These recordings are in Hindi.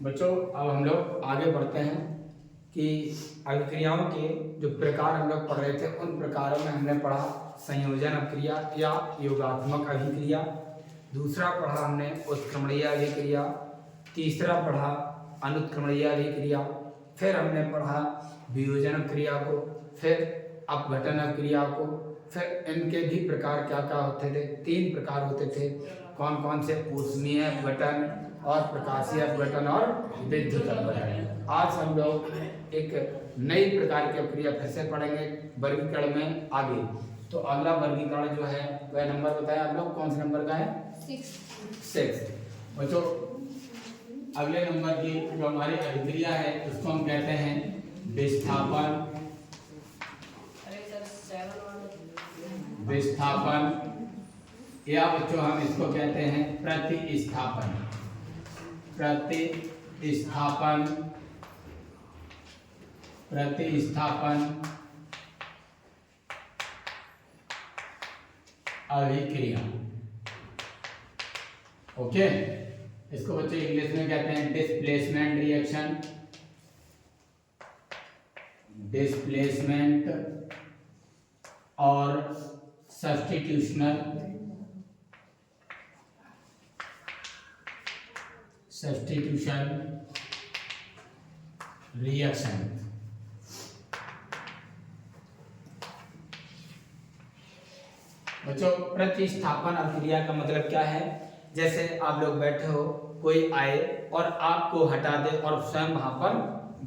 बच्चों अब हम लोग आगे बढ़ते हैं कि अभिक्रियाओं के जो प्रकार हम लोग पढ़ रहे थे उन प्रकारों में हमने पढ़ा संयोजन अभिक्रिया या योगात्मक अभिक्रिया, दूसरा पढ़ा हमने उत्क्रमणीय अभिक्रिया, तीसरा पढ़ा अनुत्क्रमणीय अभिक्रिया, फिर हमने पढ़ा वियोजन क्रिया को, फिर अपघटन अभिक्रिया को, फिर इनके भी प्रकार क्या क्या होते थे। 3 प्रकार होते थे। कौन कौन से? ऊष्मीय अपघटन और प्रकाशीय अपघटन और विद्युत अपघटन। आज हम लोग एक नई प्रकार की अभिक्रिया फिर से पढ़ेंगे वर्गीकरण में आगे। तो अगला वर्गीकरण जो है वह नंबर बताया आप लोग, कौन से नंबर का है? 6। बच्चों अगले नंबर की जो हमारी अभिक्रिया है उसको हम कहते हैं विस्थापन। या बच्चों हम इसको कहते हैं प्रतिस्थापन। अभिक्रिया। ओके, इसको बच्चों इंग्लिश में कहते हैं डिस्प्लेसमेंट रिएक्शन, और सब्स्टिट्यूशनल रिएक्शन। बच्चों प्रतिस्थापन अभिक्रिया का मतलब क्या है? जैसे आप लोग बैठे हो, कोई आए और आपको हटा दे और स्वयं वहां पर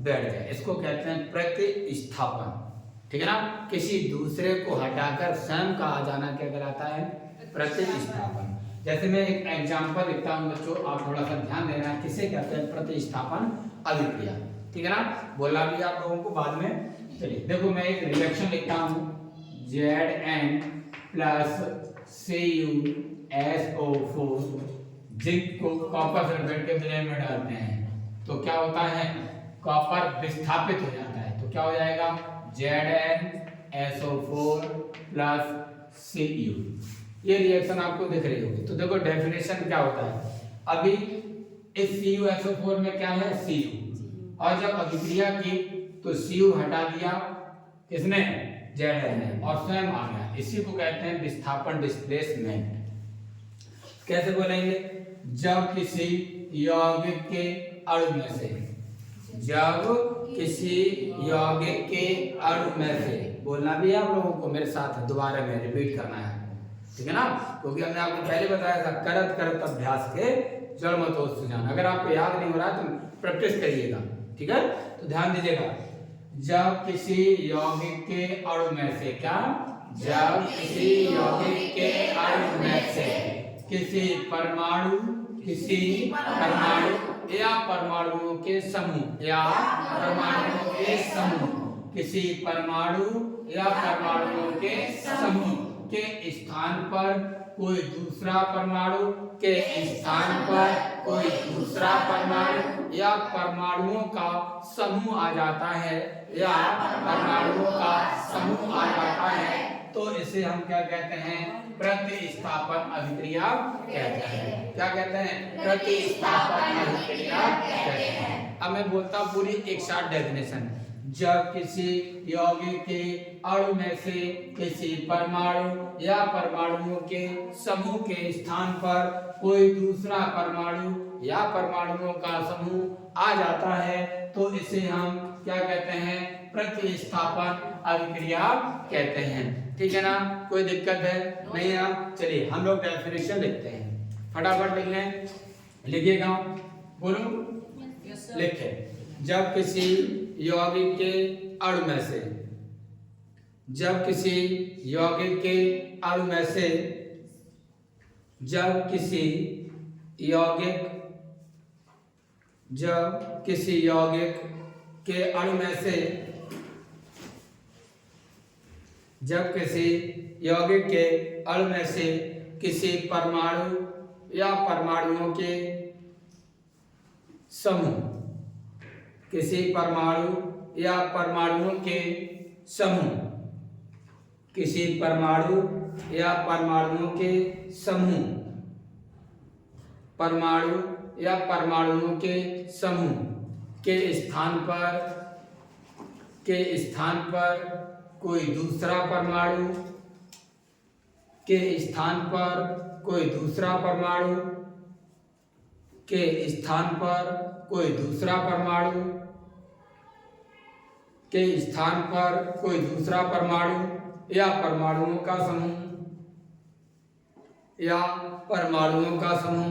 बैठ जाए, इसको कहते हैं प्रतिस्थापन। ठीक है ना? किसी दूसरे को हटाकर स्वयं का आ जाना क्या कहलाता है? प्रतिस्थापन। जैसे मैं एक एग्जांपल लिखता हूं बच्चों, आप थोड़ा सा ध्यान देना, किसे कहते हैं? प्रतिस्थापन अभिक्रिया। ठीक है ना? बोला भी आप लोगों को बाद में। चलिए देखो, मैं एक रिएक्शन लिखता हूं Zn प्लस CuSO4, जिंक को कॉपर सल्फेट के विलय में डालते हैं तो क्या होता है? कॉपर विस्थापित हो जाता है। तो क्या हो जाएगा? ZnSO4 plus Cu। ये रिएक्शन आपको दिख रही होगी। तो देखो डेफिनेशन क्या होता है। अभी इस CuSO4 में क्या है? Cu, और जब अभिक्रिया की तो Cu हटा दिया किसने? Zn ने, और स्वयं आ गया। इसी को कहते हैं विस्थापन, डिस्प्लेसमेंट। कैसे बोलेंगे? जब किसी यौगिक के अणु में से, बोलना भी है आप लोगों को, मेरे साथ दोबारा में रिपीट करना है। ठीक है ना? क्योंकि हमने आपको पहले बताया था करत करत अभ्यास के जड़ मत हो सुजान। अगर आपको याद नहीं हो रहा तो प्रैक्टिस करिएगा। ठीक है? तो ध्यान दीजिएगा। जब किसी यौगिक के अणु में से, क्या? जब किसी यौगिक के अणु में से किसी परमाणु या परमाणुओं के समूह, किसी परमाणु या परमाणुओं के समूह के स्थान पर कोई दूसरा परमाणु के स्थान पर कोई दूसरा परमाणु या परमाणुओं का समूह आ जाता है, तो इसे हम क्या कहते हैं? प्रतिस्थापन अभिक्रिया कहते हैं। क्या कहते हैं? प्रतिस्थापन अभिक्रिया कहते हैं। अब मैं बोलता हूं पूरी एक शॉर्ट डेफिनेशन। जब किसी यौगिक के अणु में से किसी परमाणु या परमाणुओं के समूह के स्थान पर कोई दूसरा परमाणु या परमाणुओं का समूह आ जाता है तो इसे हम क्या कहते हैं? प्रतिस्थापन अभिक्रिया कहते हैं। ठीक है ना? कोई दिक्कत है? नहीं है? चलिए हम लोग डेफिनेशन लिखते हैं, फटाफट लिख लें। लिखिएगा, बोलो। लिखे। जब किसी यौगिक के अणु में से, जब किसी यौगिक के अणु में से किसी परमाणु या परमाणुओं के समूह, किसी परमाणु या परमाणुओं के समूह परमाणु या परमाणुओं के समूह के स्थान पर कोई दूसरा परमाणु के स्थान पर कोई दूसरा परमाणु के स्थान पर कोई दूसरा परमाणु के स्थान पर कोई दूसरा परमाणु या परमाणुओं का समूह या परमाणुओं का समूह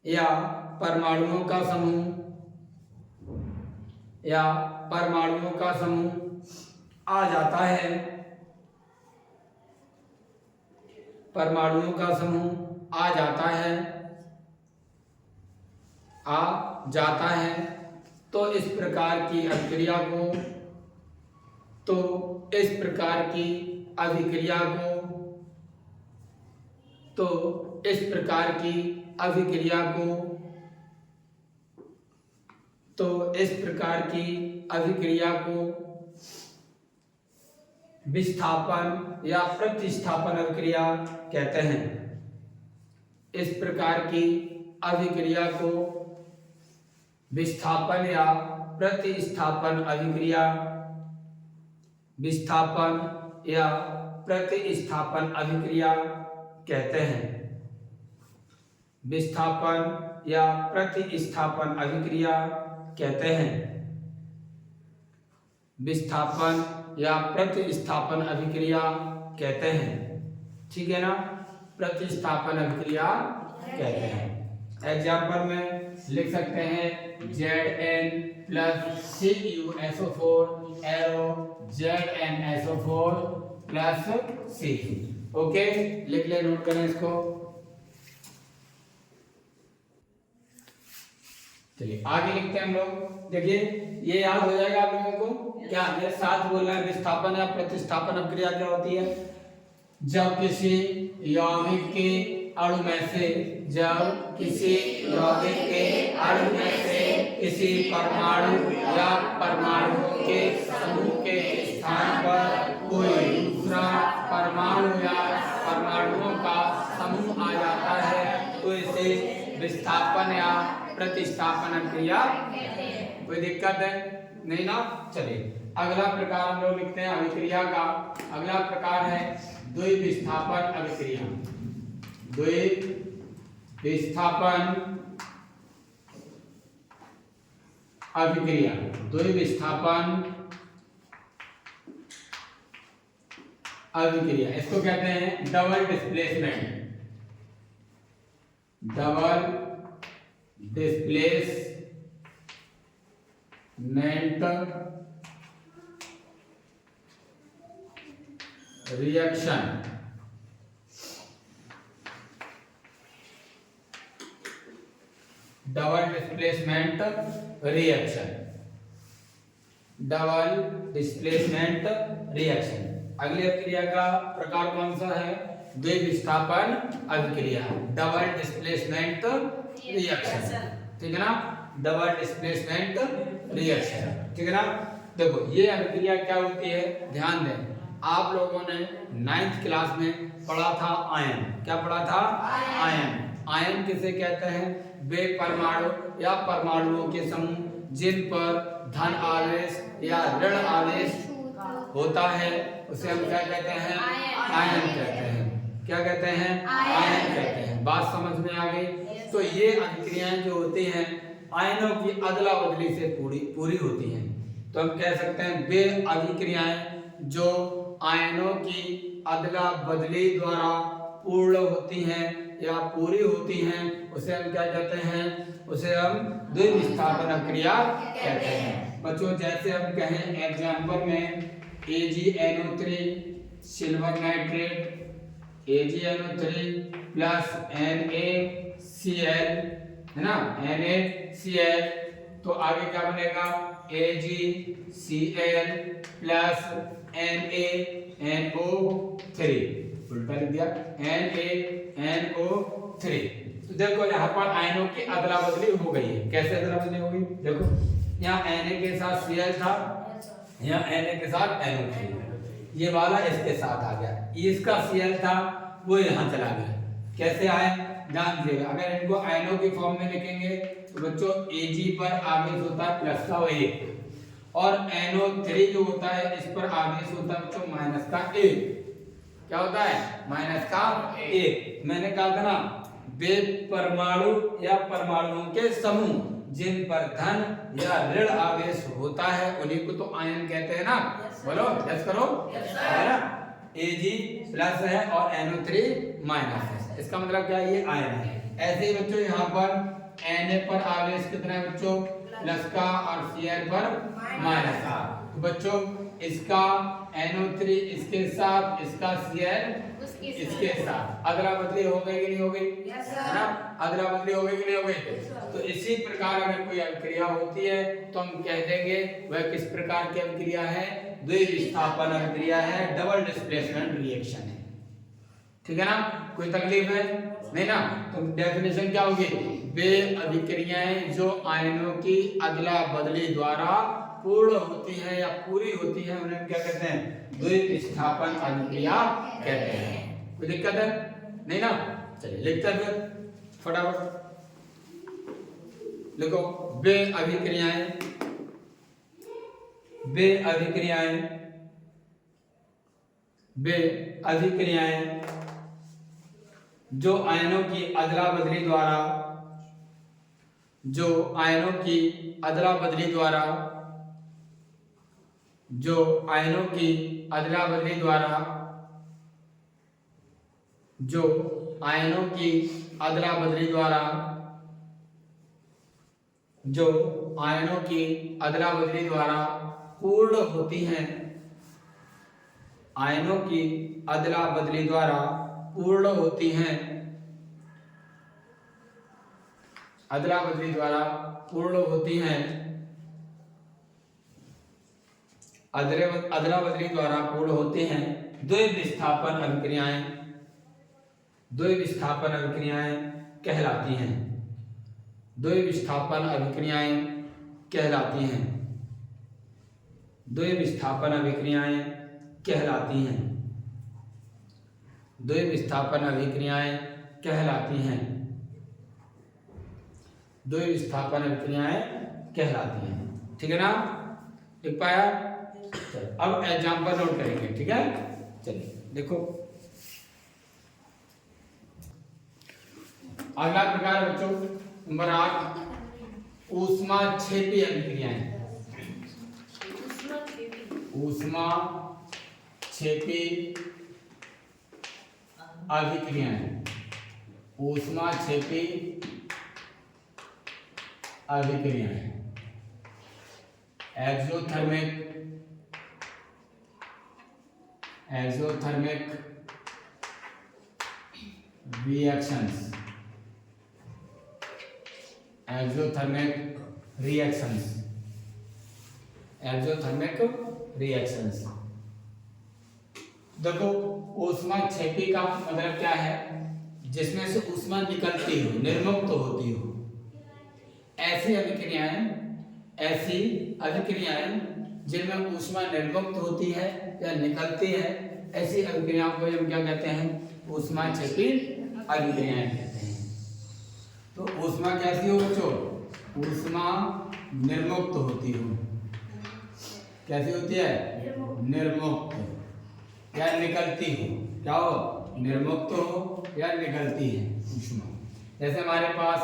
या परमाणुओं का समूह या परमाणुओं का समूह आ जाता है, परमाणुओं का समूह आ जाता है तो इस प्रकार की अभिक्रिया को विस्थापन या प्रतिस्थापन अभिक्रिया कहते हैं। इस प्रकार की अभिक्रिया को विस्थापन या प्रतिस्थापन अभिक्रिया कहते हैं। विस्थापन या प्रतिस्थापन अभिक्रिया कहते हैं। विस्थापन या प्रतिस्थापन अभिक्रिया कहते हैं। ठीक है ना, प्रतिस्थापन अभिक्रिया कहते हैं। एग्जाम्पल में लिख सकते हैं Zn plus CuSO4 arrow ZnSO4 plus C। Okay, लिख ले, नोट करें इसको। चलिए आगे लिखते हैं हम लोग। देखिए ये याद हो जाएगा आप लोगों को। क्या मेरे साथ बोलना है, विस्थापन या प्रतिस्थापन अभिक्रिया क्या होती है? जब किसी यौगिक के अणु में से किसी परमाणु या परमाणुओं के समूह के स्थान पर कोई दूसरा परमाणु या परमाणुओं का समूह आ जाता है तो इसे विस्थापन या प्रतिस्थापन अभिक्रिया। कोई दिक्कत है नहीं ना? चलिए अगला प्रकार हम लोग लिखते हैं अभिक्रिया का। अगला प्रकार है द्विविस्थापन अभिक्रिया। द्विविस्थापन अभिक्रिया इसको कहते हैं double displacement reaction. Double displacement reaction. अगली अभिक्रिया का प्रकार कौन सा है? द्विविस्थापन अभिक्रिया, डबल डिस्प्लेसमेंट रिएक्शन। ठीक है ना, डबल डिस्प्लेसमेंट रिएक्शन। ठीक है ना। देखो ये अभिक्रिया क्या होती है, ध्यान दें। आप लोगों ने 9th क्लास में पढ़ा था आयन। क्या पढ़ा था? आयन किसे कहते हैं? वे परमाणु या परमाणुओं के समूह जिन पर धन आवेश या ऋण आवेश होता है उसे हम क्या कहते हैं? आयन कहते हैं। क्या कहते हैं? आयन कहते हैं। बात समझ में आ गई? तो ये अभिक्रियाएं जो होती हैं आयनों की अदला बदली से पूरी होती हैं। तो हम कह सकते हैं वे अभिक्रियाएं जो आयनों की अदला बदली द्वारा पूर्ण होती हैं या पूरी होती हैं उसे हम क्या कहते हैं? उसे हम द्विविस्थापन अभिक्रिया कहते हैं। बच्चों जैसे हम कहें एग्जाम्पल में AgNO3 silver nitrate, AgNO3 plus NaCl, है ना, NaCl। तो आगे क्या बनेगा? AgCl plus NaNO3। उल्टा लिख दिया, NaNO3। तो देखो यहाँ पर आयनों की अदला बदली हो गई है। कैसे अदला बदली हो गई? देखो यहाँ Na के साथ Cl था, यहाँ Na के साथ NO3, ये वाला इसके साथ आ गया। इसका Cl था वो यहाँ चला गया। कैसे आए? ध्यान दीजिएगा, अगर इनको आयनों के फॉर्म में लिखेंगे तो बच्चों Ag पर आवेश होता है प्लस का 1 और NO3 जो होता है इस पर आवेश होता है बच्चों माइनस का 1। क्या होता है? माइनस का 1। मैंने कहा था ना, वे परमाणु या परमाणुओं के समूह जिन पर धन या ऋण आवेश होता है उन्हीं को तो आयन कहते हैं ना। बोलो यस करो, है ना। Ag प्लस है और NO3 माइनस है, इसका मतलब क्या है? ये आयन है। ऐसे ही बच्चों यहाँ पर Na पर आवेश कितना है बच्चों? प्लस का और Cl पर माइनस का। तो बच्चों इसका NO3 इसके साथ, इसका Cl इसके साथ अदला बदली हो गई कि नहीं हो गई? है ना, अदला बदली हो गई कि नहीं हो गई? तो इसी प्रकार अगर कोई अभिक्रिया होती है तो हम कह देंगे वह किस प्रकार की अभिक्रिया है? द्विविस्थापन अभिक्रिया है, डबल डिस्प्लेसमेंट रिएक्शन है। ठीक है ना, कोई तकलीफ है नहीं ना? तो डेफिनेशन क्या होगी? वे अभिक्रियाएं जो आयनों की अदला बदली द्वारा पूर्ण होती है या पूरी होती है उन्हें क्या कहते हैं? द्विविस्थापन अभिक्रिया कहते हैं। कोई दिक्कत है नहीं ना? चलिए लिखते हैं फिर फटाफट लिखो। वे अभिक्रियाएं जो आयनों की अदला बदली द्वारा पूर्ण होती हैं, आयनों की अदला बदली द्वारा पूर्ण होती हैं, अदला बदली द्वारा पूर्ण होती हैं, अदला बदली द्वारा पूर्ण होते हैं द्विविस्थापन अभिक्रियाएं कहलाती हैं। द्विविस्थापन अभिक्रियाएं कहलाती हैं। द्विविस्थापन अभिक्रियाएं कहलाती हैं। द्विविस्थापन अभिक्रियाएं कहलाती हैं। द्विविस्थापन अभिक्रियाएं कहलाती हैं। ठीक है ना, लिख पाया? अब एग्जाम्पल नोट करेंगे। ठीक है, चलिए देखो अगला प्रकार बच्चों नंबर 8 ऊष्माक्षेपी अभिक्रियाएं। ऊष्माक्षेपी अभिक्रियाएं, ऊष्माक्षेपी अभिक्रियाएं, एक्सोथर्मिक रिएक्शंस, एक्सोथर्मिक रिएक्शंस। देखो ऊष्माक्षेपी का मतलब क्या है? जिसमें से ऊष्मा निकलती हो, निर्मुक्त होती हो। ऐसी अभिक्रियाएं जिनमें ऊष्मा निर्मुक्त होती है या निकलती है, ऐसी अभिक्रियाओं को हम क्या कहते हैं? ऊष्माक्षेपी अभिक्रियाएं कहते हैं। तो ऊष्मा कैसी हो बच्चों? ऊष्मा निर्मुक्त होती हो। कैसी होती है? निर्मुक्त या निकलती हो। क्या हो? निर्मुक्त हो या निकलती है ऊष्मा। जैसे हमारे पास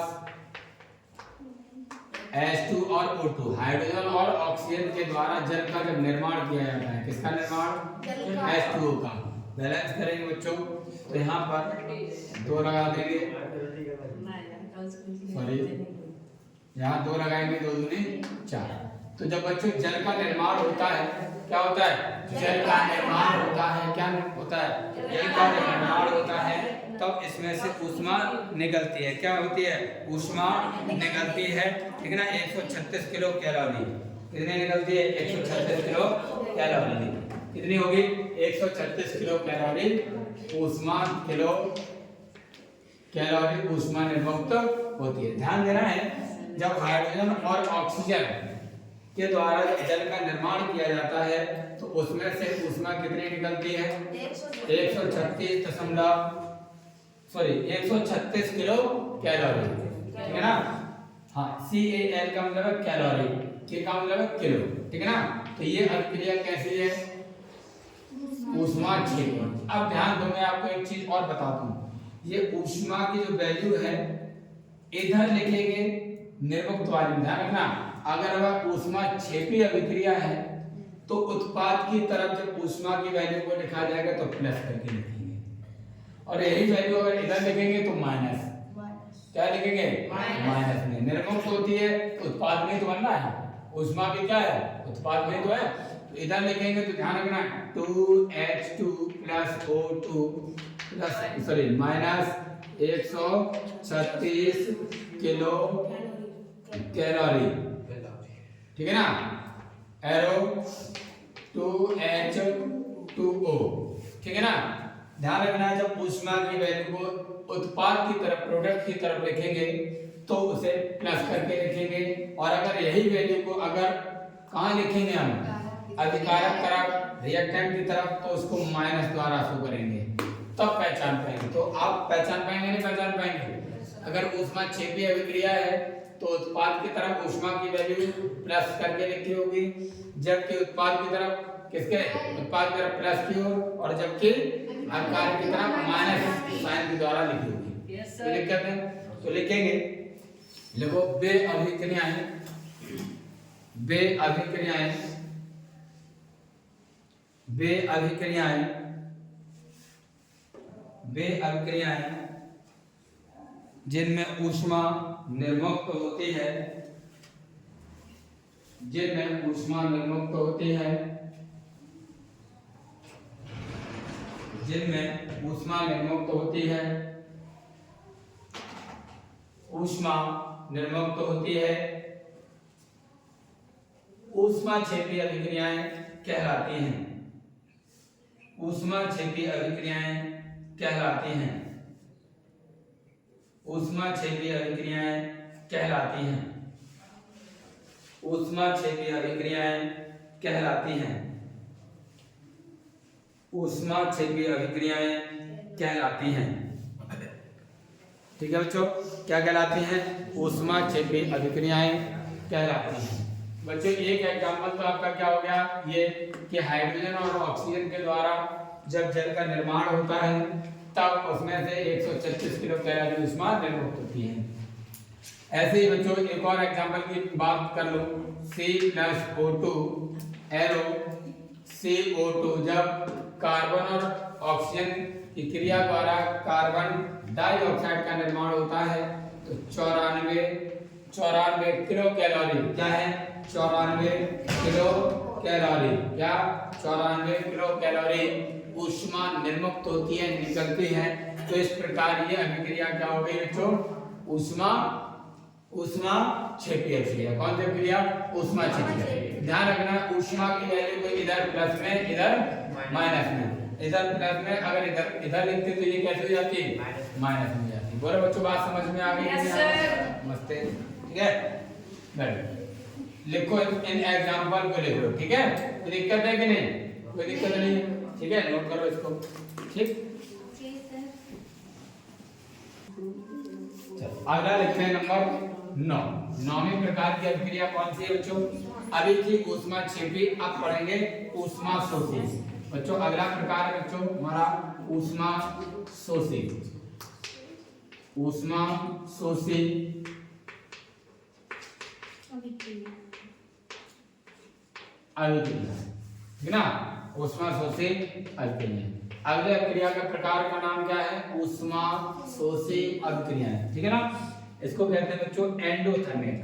H2 और O2 हाइड्रोजन और ऑक्सीजन के द्वारा जल का जब निर्माण किया जाता है, किसका निर्माण? H2O का। बैलेंस करेंगे बच्चों तो यहाँ पर 2 लगा देंगे, सॉरी यहाँ 2 लगाएंगे, 2 दूनी 4। तो जब बच्चों जल का निर्माण होता है, क्या होता है? जल का निर्माण होता है। क्या होता है? जल का निर्माण होता है, तब इसमें से ऊष्मा निकलती है। क्या होती है? ऊष्मा निकलती है। ठीक है ना, 136 किलो कैलोरी। कितनी निकलती है? 136 किलो कैलोरी। कितनी होगी? 136 किलो कैलोरी ऊष्मा, किलो कैलोरी ऊष्मा निर्मुक्त होती है। ध्यान देना है, जब हाइड्रोजन और ऑक्सीजन के द्वारा जल का निर्माण किया जाता है तो उसमें से ऊष्मा कितनी निकलती है? सॉरी 136 किलो कैलोरी, ठीक है ना। हाँ CAL का मतलब है कैलोरी, K का मतलब है किलो, ठीक है ना। तो ये अभिक्रिया कैसी है, ऊष्माक्षेपी। अब ध्यान दो, मैं आपको एक चीज और बता दूं, ये ऊष्मा की जो वैल्यू है इधर लिखेंगे निर्मुक्त वाले, ध्यान रखना। अगर वह ऊष्माक्षेपी अभिक्रिया है तो उत्पाद की तरफ जब ऊष्मा की वैल्यू को लिखा जाएगा तो प्लस करके लिखेंगे, और यही वैल्यू अगर इधर लिखेंगे तो माइनस, क्या लिखेंगे माइनस में। निर्मुक्त होती है उत्पाद में तो बनना है, ऊष्मा भी क्या है उत्पाद में तो है, तो इधर लिखेंगे तो ध्यान रखना 2H2 plus O2 plus sorry minus 136 kilo calorie, ठीक है ना। एरो 2H2O, ठीक है ना। ध्यान रखना है जब ऊष्मा की वैल्यू को उत्पाद की तरफ प्रोडक्ट की तरफ लिखेंगे तो उसे प्लस करके लिखेंगे, और अगर यही वैल्यू को अगर कहाँ लिखेंगे हम अधिकारक तरफ रिएक्टेंट की तरफ तो उसको माइनस द्वारा शो करेंगे, तब पहचान पाएंगे। तो आप पहचान पाएंगे नहीं पहचान पाएंगे, अगर ऊष्माक्षेपी अभिक्रिया है तो उत्पाद की तरफ ऊष्मा की वैल्यू प्लस करके लिखी होगी, जबकि उत्पाद की तरफ किसके उत्पाद की तरफ प्लस की हो, और जबकि अभिकारक की तरफ माइनस साइन के द्वारा लिखी होगी। तो लिख करते हैं तो लिखेंगे, देखो बे अभिक्रियाएं, बे अभिक्रियाएं, बे अभिक्रियाएं, बे अभिक्रियाएं जिनमें ऊष्मा निर्मुक्त होती है, जिनमें ऊष्मा निर्मुक्त होती है, जिनमें ऊष्मा निर्मुक्त होती है, ऊष्मा निर्मुक्त होती है, ऊष्माक्षेपी अभिक्रियाएं कहलाती हैं, ऊष्माक्षेपी अभिक्रियाएं कहलाती हैं, ऊष्माक्षेपी अभिक्रियाएं कहलाती हैं, ऊष्माक्षेपी अभिक्रियाएं कहलाती हैं, ऊष्माक्षेपी अभिक्रियाएं कहलाती हैं, ठीक है बच्चों, क्या कहलाती हैं ऊष्माक्षेपी अभिक्रियाएं कहलाती हैं। बच्चों एक एग्जांपल तो आपका क्या हो गया ये कि हाइड्रोजन और ऑक्सीजन के द्वारा जब जल का निर्माण होता है तब उसमें से 136 किलो कैलोरी ऊष्मा निर्मुक्त होती है। ऐसे ही बच्चों एक और एग्जांपल की बात कर लो, C+O2 एरो CO2 जब कार्बन और ऑक्सीजन की क्रिया द्वारा कार्बन डाइऑक्साइड का निर्माण होता है तो 94 किलो कैलोरी, क्या है 94 किलो कैलोरी, क्या 94 किलो कैलोरी ऊष्मा निर्मुक्त होती है, निकलती है। तो इस प्रकार ये अभिक्रिया क्या हो गई बच्चों, ऊष्माक्षेपी अभिक्रिया। कौन सी अभिक्रिया, ऊष्माक्षेपी। ध्यान रखना ऊष्मा की वैल्यू को इधर प्लस में इधर माइनस में, इधर प्लस में अगर इधर लिखते तो ये कैसे हो जाती माइनस में जाती। बोलो बच्चों बात समझ में आ गई? नमस्ते, ठीक है वेरी लिखो इन एग्जांपल को लिखो, ठीक है। कोई दिक्कत है कि नहीं, कोई दिक्कत नहीं, ठीक है नोट करो इसको, ठीक। अगला लिखते हैं नंबर 9। 9वें प्रकार की अभिक्रिया कौन सी है बच्चों, अभी की ऊष्माक्षेपी, अब पढ़ेंगे ऊष्माशोषी। बच्चों अगला प्रकार है बच्चों हमारा ऊष्माशोषी, ऊष्माशोषी अभिक्रिया, ठीक ना, ऊष्माशोषी अभिक्रिया। अगले अभिक्रिया का प्रकार का नाम क्या है, ऊष्माशोषी अभिक्रिया, ठीक है ना। इसको कहते हैं बच्चों एंडोथर्मिक,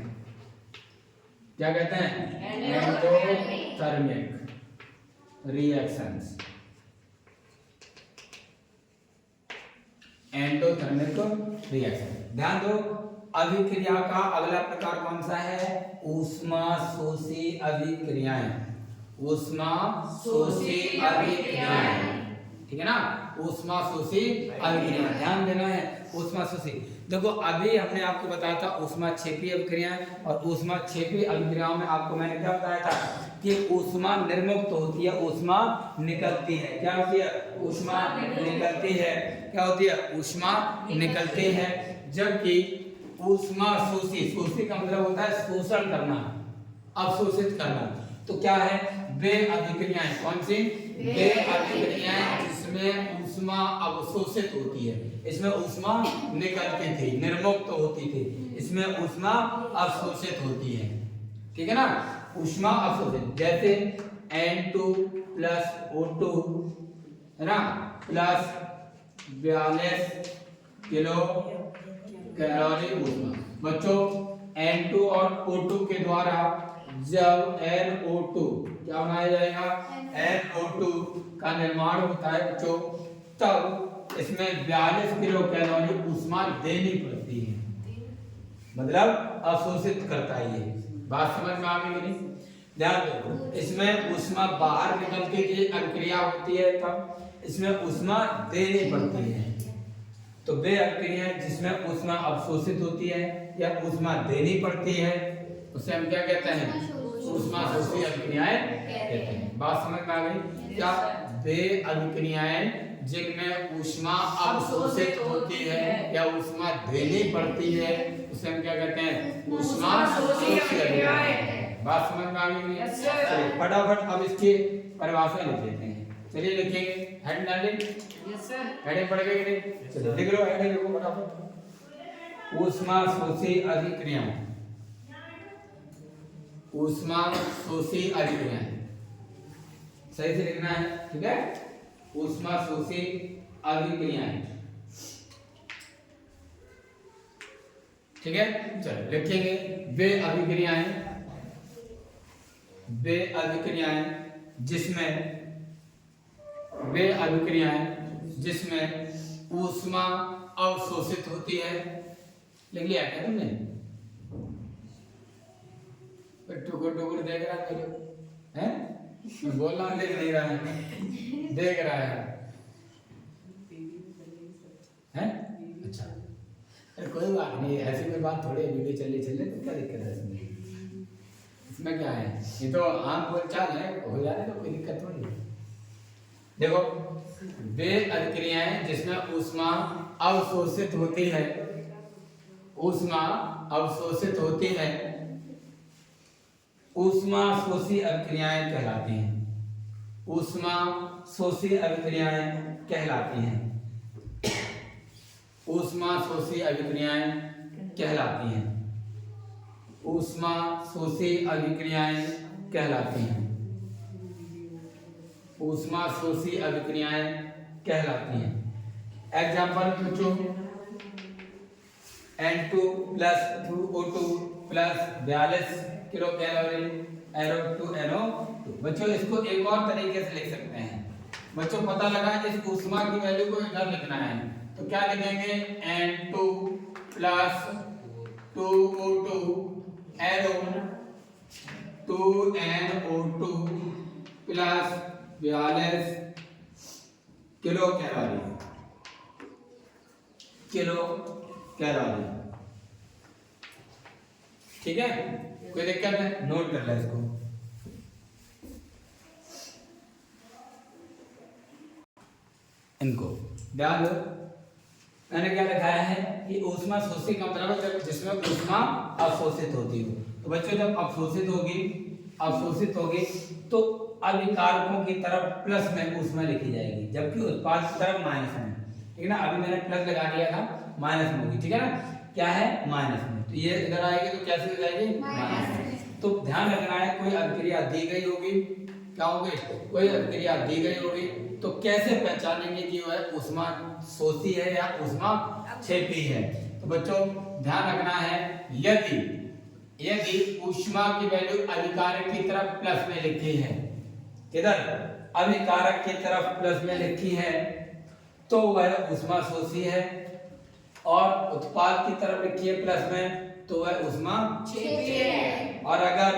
क्या कहते हैं एंडोथर्मिक रिएक्शंस, एंडोथर्मिक रिएक्शन। ध्यान दो अभिक्रिया का अगला प्रकार कौन सा है, ऊष्माशोषी अभिक्रियाएं, ऊष्माशोषी अभिक्रियाएं, ठीक है ना, ऊष्मा शोषी अभिक्रिया, ध्यान देना है ऊष्मा शोषी। देखो अभी हमने आपको बताया था ऊष्मा क्षेपी अभिक्रियाएं, और ऊष्मा क्षेपी अभिक्रियाओं में आपको मैंने क्या बताया था कि ऊष्मा निर्मुक्त होती है, ऊष्मा निकलती है। क्या होती है? ऊष्मा निकलती है। क्या होती है? ऊष्मा निकलती है। जबकि ऊष्मा शोषी, शोषी का मतलब होता है शोषण करना, अवशोषित करना। तो क्या है? वे अभिक्रियाएं, कौन सी? वे अभिक्रियाएं जिसमें ऊष्मा अवशोषित होती है। इसमें ऊष्मा निकलती थी, निर्मुक्त होती थी, इसमें ऊष्मा अवशोषित होती है। ठीक है ना, ऊष्मा अवशोषित, जैसे N2 प्लस O2 है ना, प्लस 42 किलो कैलोरी ऊष्मा। बच्चों N2 और O2 के द्वारा जब NO2 क्या बनाया जाएगा, NO2 का निर्माण होता है बच्चों, तब इसमें 42 किलो कैलोरी ऊष्मा देनी पड़ती है, मतलब अवशोषित करता है। ये बात समझ में आ गई कि नहीं? ध्यान दो, इसमें ऊष्मा बाहर निकलती थी, अभिक्रिया होती है, तब इसमें ऊष्मा देनी पड़ती है। तो वे अभिक्रियाएं जिसमें ऊष्मा अवशोषित होती है या ऊष्मा देनी पड़ती है, उसे हम क्या कहते हैं? ऊष्मा शोषी अभिक्रियाएं कहते हैं। बात समझ में आ गई क्या? वे अभिक्रियाएं जिनमें ऊष्मा अवशोषित होती है या ऊष्मा देनी पड़ती है, उसे हम क्या कहते हैं? ऊष्मा शोषी अभिक्रियाएं। बात समझ में आ गई? चलिए फटाफट अब इसकी परिभाषा लिख लेते हैं। चलिए लिखेंगे, हेड डाल लें। यस सर, हेडिंग पढ़ गए कि नहीं? चलिए लिख लो, हेडिंग लिखो फटाफट। ऊष्मा शोषी अभिक्रियाएं, ऊष्मा शोषी अभिक्रियाएं, सही से लिखना है, ठीक है? ऊष्मा शोषी अभिक्रियाएं, ठीक है? चलो लिखेंगे, वे अभिक्रियाएं, वे अभिक्रियाएं जिसमें, वे अभिक्रियाएं जिसमें ऊष्मा अवशोषित होती है। लिख लिया क्या तुमने? टुकुर टुकुर देख रहा है, हैं? बोलना लिख नहीं रहा है, देख रहा है, हैं? अच्छा, अरे कोई बात नहीं, ऐसी कोई बात थोड़ी, वीडियो चले तो क्या दिक्कत है इसमें? इसमें क्या है, ये तो आम बोलचाल है, हो जाए तो कोई दिक्कत थोड़ी है। देखो, वे अभिक्रियाएं जिसमें ऊष्मा अवशोषित होती है, ऊष्मा अवशोषित होती है, ऊष्मा शोषी अभिक्रियाएं कहलाती हैं। ऊष्मा शोषी अभिक्रियाएं कहलाती हैं। ऊष्मा शोषी अभिक्रियाएं कहलाती हैं। ऊष्मा शोषी अभिक्रियाएं कहलाती हैं। ऊष्मा शोषी अभिक्रियाएं कहलाती हैं। एग्जाम्पल पूछो, N2 plus O2 plus 42 kilo calorie NO2 NO2। बच्चों इसको एक और तरीके से लिख सकते हैं। बच्चों पता लगा इस ऊष्मा की वैल्यू को इधर लिखना है, तो क्या लिखेंगे? N2 plus 2O2 NO2 plus 42 kilo calorie, kilo calorie, ठीक है? कोई दिक्कत है? नोट कर ले इसको। इनको ध्यान दो, मैंने क्या लिखाया है कि ऊष्मा शोषी का मतलब है जिसमें ऊष्मा अवशोषित होती हो। तो बच्चों जब अवशोषित होगी तो अभिकारकों की तरफ प्लस में ऊष्मा लिखी जाएगी, जबकि उत्पाद की तरफ माइनस में, ठीक है ना? अभी मैंने प्लस लगा दिया था, माइनस में होगी, ठीक है ना? क्या है? माइनस में। तो ये इधर आएगी तो कैसे हो जाएगी? माइनस में। तो ध्यान रखना है, कोई अभिक्रिया दी गई होगी, क्या होगी? कोई अभिक्रिया दी गई होगी, तो कैसे पहचानेंगे कि वह ऊष्मा शोषी है या ऊष्मा क्षेपी है? तो बच्चों ध्यान रखना है, यदि ऊष्मा की वैल्यू अभिकारक की तरफ प्लस में लिखी है, किधर? अभिकारक की तरफ प्लस में लिखी है, तो वह ऊष्मा शोषी है, और उत्पाद की तरफ लिखी है प्लस में, तो वह ऊष्मा क्षेपी है। और अगर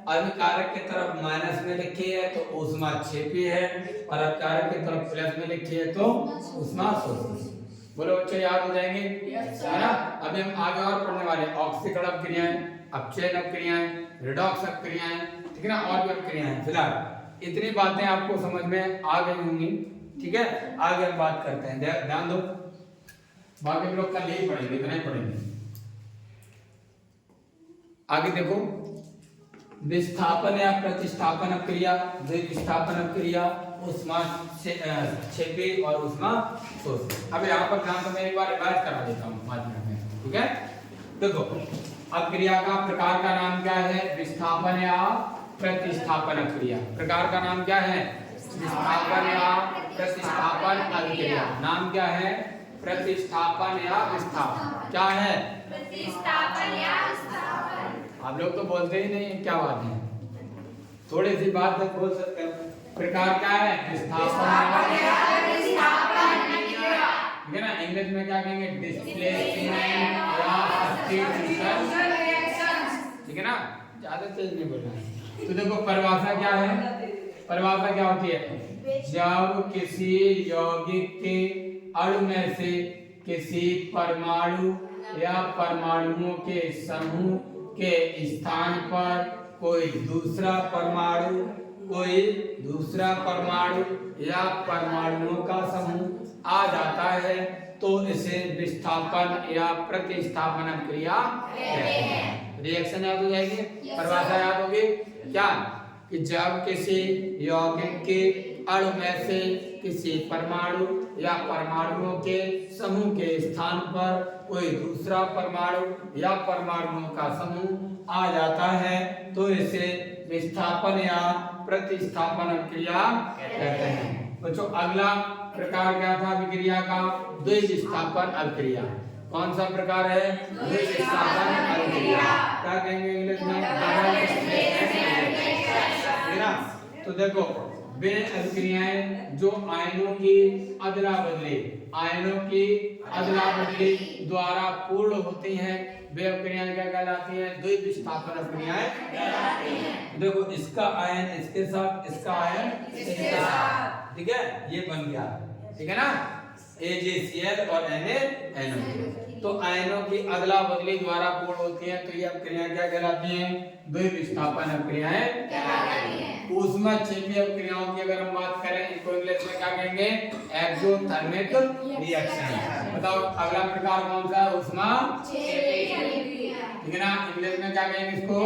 अभिकारक की तरफ माइनस में लिखी है तो ऊष्मा छिपी है, और अभिकारक की तरफ प्लस में लिखी है तो ऊष्मा शोषी। बोलो बच्चों, याद हो जाएंगे, है ना। अभी हम आगे और पढ़ने वाले ऑक्सीकरण अपक्रियाएं, अपचयन अपक्रियाएं, रिडॉक्स अपक्रियाएं, ठीक है ना, और भी अपक्रियाएं। फिलहाल इतनी बातें आपको समझ में आ गई होंगी, ठीक है। आगे हम बात करते हैं, ध्यान दो, बाकी हम लोग कल यही पढ़ेंगे, इतना ही पढ़ेंगे। आगे देखो, विस्थापन या प्रतिस्थापन अपक्रिया, विस्थापन अपक्रिया, ऊष्मा छेपी और ऊष्मा शोषी। अब यहाँ पर ध्यान, तो मैं एक बार रिवाइज करा देता हूँ 5 मिनट में, ठीक है। देखो, अपक्रिया का प्रकार का नाम क्या है? विस्थापन या प्रतिस्थापन अपक्रिया। प्रकार का नाम क्या है? विस्थापन या प्रतिस्थापन अपक्रिया। नाम क्या है? प्रतिस्थापन या विस्थापन। क्या है? प्रतिस्थापन या विस्थापन। आप लोग तो बोलते ही नहीं, क्या बात है, थोड़ी सी बात तक बोल सकते हैं। प्रकार क्या है? विस्थापन या प्रतिस्थापन अपक्रिया, ठीक है ना। इंग्लिश में क्या कहेंगे? डिस्प्लेसमेंट या सब्स्टिट्यूशन रिएक्शंस, ठीक है ना, ज्यादा तेज नहीं बोलना है। तो देखो, परिभाषा क्या है? परिभाषा क्या होती है? जब किसी यौगिक के अणु में से किसी परमाणु या परमाणुओं के समूह के स्थान पर कोई दूसरा परमाणु या परमाणुओं का समूह आ जाता है तो इसे विस्थापन या प्रतिस्थापन अपक्रिया कहते हैं। रिएक्शन याद हो जाएगी, परिभाषा याद होगी क्या? कि जब किसी यौगिक के अणु में से किसी परमाणु या परमाणुओं के समूह के स्थान पर कोई दूसरा परमाणु या परमाणुओं का समूह आ जाता है तो इसे विस्थापन या प्रतिस्थापन अपक्रिया कहते हैं। बच्चों, अगला प्रकार क्या था अभिक्रिया का? द्विविस्थापन अभिक्रिया। कौन सा प्रकार है? द्विविस्थापन अभिक्रिया। क्या कहेंगे इंग्लिश में? तो देखो, वे अभिक्रियाएं जो आयनों की अदला बदली द्वारा पूर्ण होती हैं, वे अभिक्रियाएं क्या कहलाती हैं? द्विविस्थापन अभिक्रियाएं कहलाती हैं। देखो, इसका आयन इसके साथ, इसका आयन इसके साथ, ठीक है, ये बन गया, ठीक है ना, AgCl और NaNO। तो आयनों की अदला बदली द्वारा पूर्ण होती है तो ये अभिक्रियाएं क्या कहलाती हैं? द्विविस्थापन अभिक्रियाएं कहलाती हैं। ऊष्माक्षेपी अभिक्रियाओं की अगर हम बात करें, इनको इंग्लिश में क्या कहेंगे? Exothermic reaction. बताओ, अगला प्रकार कौन सा है? ऊष्माक्षेपी, ठीक है ना, इंग्लिश में क्या कहेंगे इसको?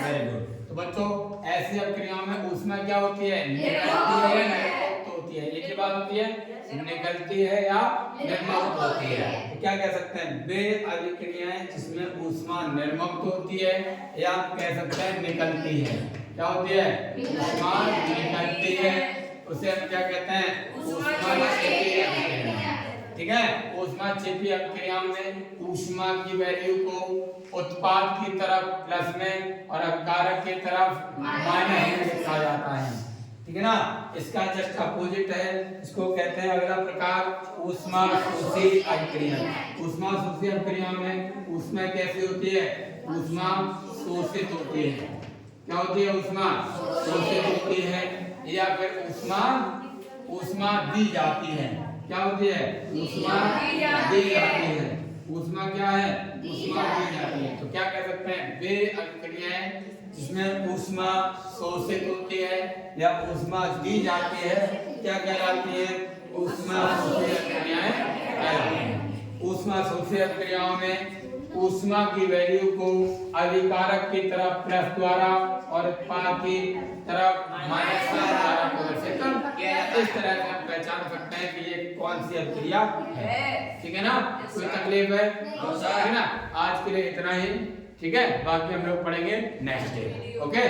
Very good. तो बच्चों, ऐसी अभिक्रियाओं में ऊष्मा क्या होती है? निकलती है या निर्मुक्त होती है? एक ही बात होती है, निकलती है या निर्मुक्त होती है। तो क्या कह सकते हैं? वे अभिक्रियाएं जिसमें ऊष्मा निर्मुक्त होती है या कह सकते हैं निकलती है। क्या होती है? ऊष्मा निकलती है, उसे हम क्या कहते हैं? ऊष्माक्षेपी अभिक्रिया, ठीक है। ऊष्माक्षेपी अभिक्रियाओं में ऊष्मा की वैल्यू को उत्पाद की तरफ प्लस में और अभिकारक की तरफ माइनस में लिखा जाता है, ठीक है ना। इसका जस्ट अपोजिट है, इसको कहते हैं अगला प्रकार ऊष्मा शोषी अभिक्रिया। ऊष्मा शोषी अभिक्रिया में ऊष्मा कैसी होती है? ऊष्मा शोषित होती है। क्या होती है? ऊष्मा शोषित होती है, या फिर ऊष्मा दी जाती है। क्या होती है? ऊष्मा दी जाती है। ऊष्मा क्या है? ऊष्मा दी जाती है। तो क्या कह सकते हैं? वे अभिक्रियाएं जिसमें ऊष्मा शोषित होती है या ऊष्मा दी जाती है क्या कहलाती है? ऊष्मा शोषी अभिक्रियाएं कहलाती हैं। ऊष्मा शोषी अभिक्रियाओं में ऊष्मा की वैल्यू को अभिकारक की तरफ प्लस द्वारा और उत्पाद की तरफ माइनस द्वारा प्रदर्शित किया जाता है। इस तरह से हम पहचान सकते हैं कि ये कौन सी अभिक्रिया है, ठीक है ना। कोई तकलीफ है ना? आज के लिए इतना ही, ठीक है, बाकी हम लोग पढ़ेंगे नेक्स्ट डे। ओके।